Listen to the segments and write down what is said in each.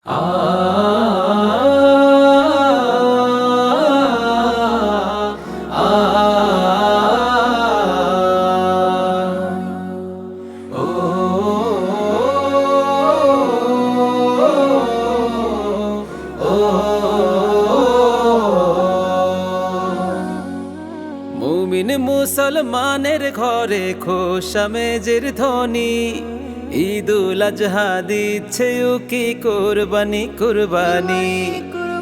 আ আ মুমিন মুসলমানের ঘরে খোশামেজের ধ্বনি, ঈদুল আজহা দিচ্ছে কি কোরবানি কোরবানি।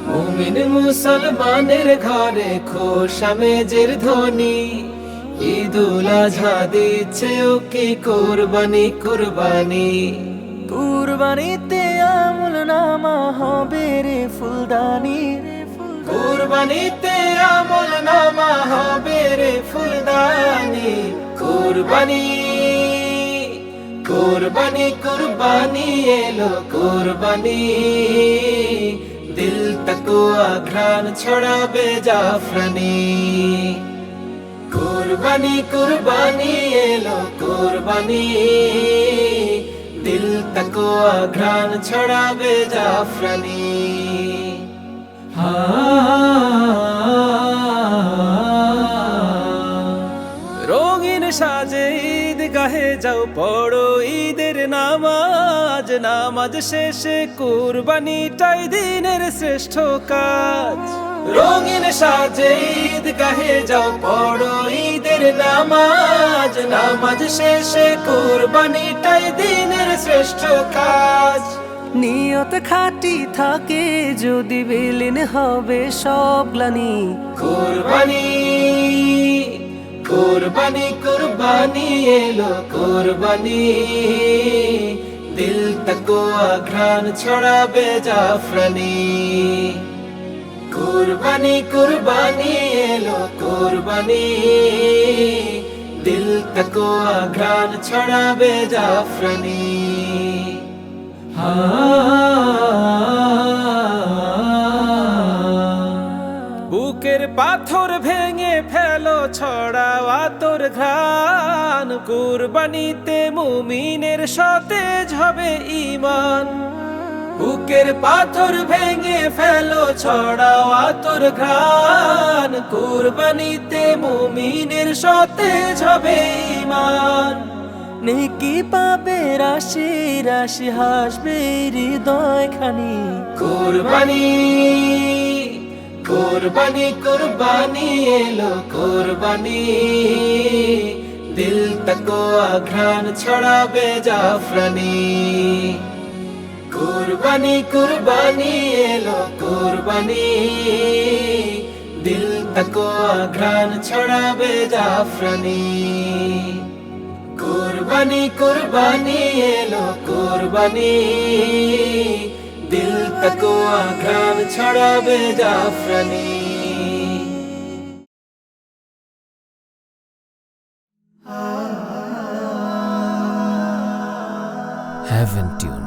মুমিন মুসলমানের ঘরে খোশামেজের ধ্বনি, ঈদুল আজহা দিচ্ছে কি কোরবানি কোরবানি। কুরবানিতে আমল নামা হবে রে ফুলদানি, কুরবানিতে আমল নামা হবে রে ফুলদানি। কুরবানি কুরবানি কুরবানি এলো কুরবানি, দিল তাকুয়া ঘ্রাণ ছড়াবে জাফরানি। কুরবানি কুরবানি এলো কুরবানি, দিল তাকুয়া ঘ্রাণ ছড়াবে জাফরানি। রঙিন সাজে ঈদ গাহে যাও পড়ো ঈদের নামাজ, নামাজ শেষে কুরবানিটাই দিনের শ্রেষ্ঠ কাজ। রঙিন সাজে ঈদ গাহে যাও পড়ো ঈদের নামাজ, নামাজ শেষে কুরবানিটাই দিনের শ্রেষ্ঠ কাজ। নিয়ত খাটি থাকে যদি বিলীন হবে সব গ্লানি। কুরবানি কুরবানি কুরবানি এলো কুরবানি, দিল তাকুয়া ঘ্রাণ ছড়াবে জাফরানি। কুরবানি কুরবানি এলো কুরবানি, দিল তাকুয়া ঘ্রাণ ছড়াবে জাফরানি। বুকের পাথর ভেঙে ফেলো ছড়াও আতর ঘ্রাণ, কুরবানিতে মুমিনের সতেজ হবে ঈমান। বুকের পাথর ভেঙে ফেলো ছড়াও আতর ঘ্রাণ, কুরবানিতে মুমিনের সতেজ হবে ঈমান। নেকি পাবে রাশি রাশি হাসবে হৃদয় খানি। কুরবানি কুরবানি কুরবানি এলো কুরবানি, দিল তাকুয়া ঘ্রাণ ছড়াবে জাফরানি। কুরবানি কুরবানি এলো কুরবানি, দিল তাকুয়া ঘ্রাণ ছড়াবে জাফরানি। কুরবানি কুরবানি এলো কুরবানি, দিল তাকুয়া ঘ্রাণ ছড়াবে জাফরানি। Heaven Tune